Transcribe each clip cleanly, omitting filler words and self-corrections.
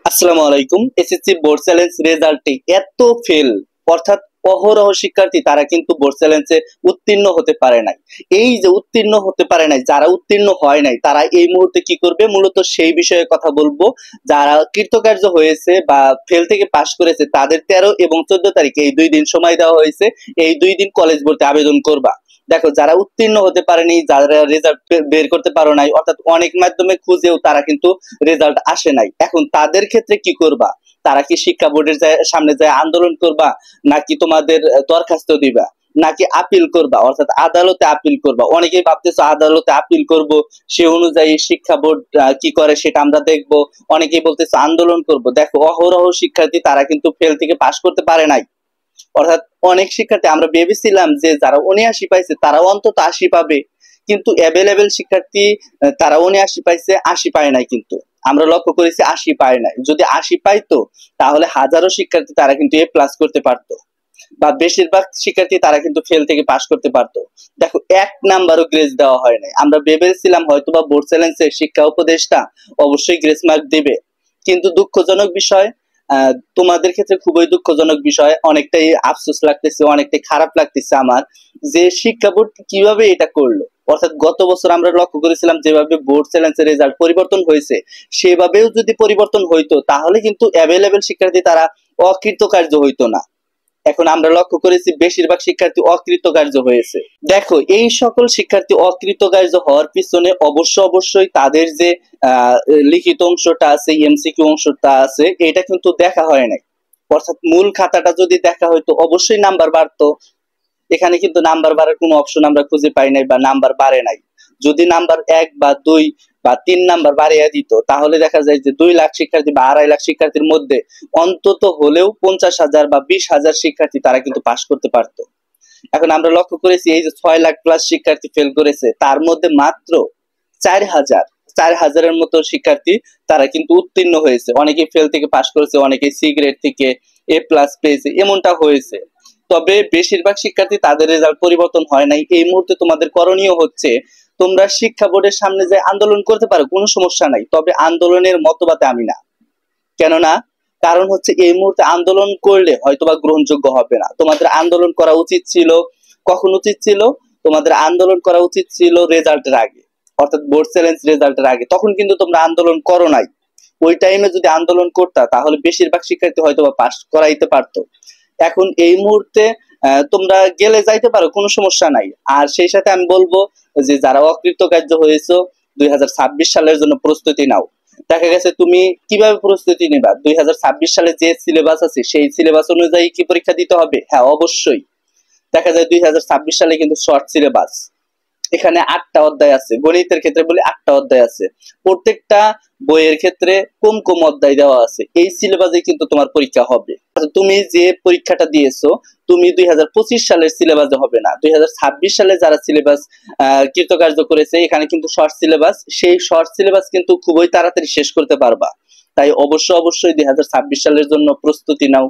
আসসালামু আলাইকুম। SSC board challenge রেজাল্টে এত ফেল, অর্থাৎ অহরহ শিক্ষার্থী তারা কিন্তু বোর্ড চ্যালেঞ্জে উত্তীর্ণ হতে পারে নাই। এই যে উত্তীর্ণ হতে পারে নাই, যারা উত্তীর্ণ হয় নাই তারা এই মুহূর্তে কি করবে, মূলত সেই বিষয়ে কথা বলবো। যারা কৃতকার্য হয়েছে বা ফেল থেকে পাশ করেছে তাদের 13 এবং 14 তারিখ এই 2 দিন সময় দেওয়া হয়েছে। এই 2 দিন কলেজ ভর্তি আবেদন করবা। দেখো, যারা উত্তীর্ণ হতে পারেনি, যারা রেজাল্ট বের করতে পারো নাই, অর্থাৎ অনেক মাধ্যমে খুঁজেও তারা কিন্তু রেজাল্ট আসে নাই, এখন তাদের ক্ষেত্রে কি করবা? তারা কি শিক্ষা বোর্ডের সামনে যায় আন্দোলন করবা, নাকি তোমাদের দরখাস্ত দিবা, নাকি আপিল করবা, অর্থাৎ আদালতে আপিল করবা? অনেকেই ভাবতেছো আদালতে আপিল করব, সে অনুযায়ী শিক্ষা বোর্ড কি করে সেটা আমরা দেখবো। অনেকেই বলতেছো আন্দোলন করব। দেখো, অহরহ শিক্ষার্থী তারা কিন্তু ফেল থেকে পাশ করতে পারে নাই। অর্থাৎ অনেক শিক্ষার্থী আমরা ভেবেছিলাম যে যারা 79 পাইছে তারাও অন্তত 80 পাবে, কিন্তু অ্যাভেলেবেল শিক্ষার্থী তারা 79 পাইছে, 80 পায় নাই। কিন্তু আমরা লক্ষ্য করেছি 80 পায় নাই। যদি 80 পাইতো তাহলে হাজারো শিক্ষার্থী তারা কিন্তু A+ করতে পারতো, বা বেশিরভাগ শিক্ষার্থী তারা কিন্তু ফেল থেকে পাশ করতে পারতো। দেখো, 1 নাম্বারও গ্রেস দেওয়া হয় নাই। আমরা ভেবেছিলাম হয়তোবা বোর্ড চ্যালেঞ্জে শিক্ষা উপদেষ্টা অবশ্যই গ্রেস মার্ক দিবে, কিন্তু দুঃখজনক বিষয়, তোমাদের ক্ষেত্রে খুবই দুঃখজনক বিষয়, অনেকটাই আফসোস লাগতেছে, অনেকটাই খারাপ লাগতেছে আমার, যে শিক্ষা বোর্ড কিভাবে এটা করলো। অর্থাৎ গত বছর আমরা লক্ষ্য করেছিলাম যেভাবে বোর্ড চ্যালেঞ্জের রেজাল্ট পরিবর্তন হয়েছে, সেভাবেও যদি পরিবর্তন হইতো তাহলে কিন্তু অ্যাভেলেবেল শিক্ষার্থী তারা অকৃতকার্য হইতো না। এখন আমরা লক্ষ্য করেছি বেশিরভাগ শিক্ষার্থী অকৃতকার্য হয়েছে। দেখো, এই সকল শিক্ষার্থী অকৃতকার্য হওয়ার পিছনে অবশ্যই তাদের যে লিখিত অংশটা আছে, এমসিকিউ অংশটা আছে, এটা কিন্তু দেখা হয় নাই। অর্থাৎ মূল খাতাটা যদি দেখা হয়তো অবশ্যই নাম্বার বাড়তো। এখানে কিন্তু নাম্বার বাড়ার কোনো অপশন আমরা খুঁজে পাই নাই, বা নাম্বার বাড়ে নাই। যদি নাম্বার 1 বা 2 বা 3 নাম্বার বাড়িয়ে দিত তাহলে দেখা যায় যে 2 লাখ শিক্ষার্থী বা 2.5 লাখ শিক্ষার্থীর মধ্যে অন্তত হলেও 50,000 বা 20,000 শিক্ষার্থী তারা কিন্তু পাশ করতে পারতো। এখন আমরা লক্ষ্য করেছি এই যে 6 লাখ প্লাস শিক্ষার্থী ফেল করেছে, তার মধ্যে মাত্র 4,000 মতো শিক্ষার্থী তারা কিন্তু উত্তীর্ণ হয়েছে। অনেকে ফেল থেকে পাশ করেছে, অনেকে সি গ্রেড থেকে A+ পেয়েছে, এমনটা হয়েছে। তবে বেশিরভাগ শিক্ষার্থী তাদের রেজাল্ট পরিবর্তন হয় নাই। এই মুহূর্তে তোমাদের করণীয় হচ্ছে, তোমরা শিক্ষা বোর্ডের সামনে যে আন্দোলন করতে পারো, কোনো সমস্যা নাই, তবে আন্দোলনের মতবাদে আমি না। কেননা কারণ হচ্ছে এই মুহূর্তে আন্দোলন করলে হয়তোবা গ্রহণযোগ্য হবে না। তোমাদের আন্দোলন করা উচিত ছিল, কখন উচিত ছিল? তোমাদের আন্দোলন করা উচিত ছিল রেজাল্টের আগে, অর্থাৎ বোর্ড চ্যালেঞ্জ রেজাল্টের আগে। তখন কিন্তু তোমরা আন্দোলন করো নাই। ওই টাইমে যদি আন্দোলন করতা তাহলে বেশিরভাগ শিক্ষার্থী হয়তোবা পাস করাইতে পারতো। এখন এই মুহূর্তে তোমরা গেলে যাইতে পারো, কোনো সমস্যা নাই। আর সেই সাথে আমি বলবো যে যারা অকৃতকার্য হয়েছে, 2026 সালের জন্য প্রস্তুতি নাও। দেখা গেছে তুমি কিভাবে প্রস্তুতি নিবা? 2026 সালে যে সিলেবাস আছে সেই সিলেবাস অনুযায়ী কি পরীক্ষা দিতে হবে? হ্যাঁ, অবশ্যই। দেখা যায় 2026 সালে কিন্তু শর্ট সিলেবাস, এখানে 8টা অধ্যায় আছে। গণিতের ক্ষেত্রে বলি 8টা অধ্যায় আছে। প্রত্যেকটা বইয়ের ক্ষেত্রে কম অধ্যায় দেওয়া আছে। এই সিলেবাসে কিন্তু তোমার পরীক্ষা হবে। তুমি যে পরীক্ষাটা দিয়েছো, তুমি 2025 সালের সিলেবাসে হবে না। 2026 সালে যারা সিলেবাস কৃতকার্য করেছে, এখানে কিন্তু শর্ট সিলেবাস, সেই শর্ট সিলেবাস কিন্তু খুবই তাড়াতাড়ি শেষ করতে পারবা। তাই অবশ্যই 2026 সালের জন্য প্রস্তুতি নাও।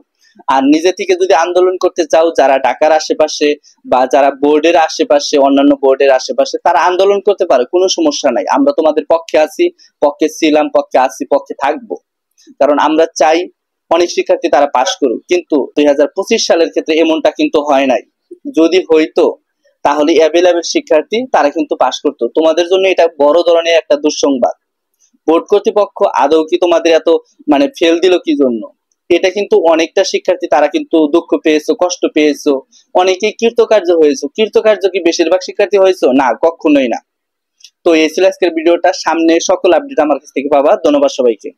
আর নিজে থেকে যদি আন্দোলন করতে চাও, যারা ঢাকার আশেপাশে বা যারা বোর্ডের আশেপাশে, অন্যান্য বোর্ডের আশেপাশে, তারা আন্দোলন করতে পারে, কোনো সমস্যা নাই। আমরা তোমাদের পক্ষে আছি, পক্ষে ছিলাম, পক্ষে আছি, পক্ষে থাকবো। কারণ আমরা চাই অনেক শিক্ষার্থী তারা পাশ করুক। কিন্তু 2025 সালের ক্ষেত্রে এমনটা কিন্তু হয় নাই। যদি হইতো তাহলে অ্যাভেলেবেল শিক্ষার্থী তারা কিন্তু পাশ করতো। তোমাদের জন্য এটা বড় ধরনের একটা দুঃসংবাদ। বোর্ড কর্তৃপক্ষ আদৌ কি তোমাদের এত ফেল দিল কি জন্য? এটা কিন্তু অনেকটা শিক্ষার্থী তারা কিন্তু দুঃখ পেয়েছো, কষ্ট পেয়েছো, অনেকেই কৃতকার্য হয়েছো। কৃতকার্য কি বেশিরভাগ শিক্ষার্থী হয়েছো? না, কখনোই না। তো এই ছিল আজকের ভিডিওটা। সামনে সকল আপডেট আমার কাছ থেকে পাবা। ধন্যবাদ সবাইকে।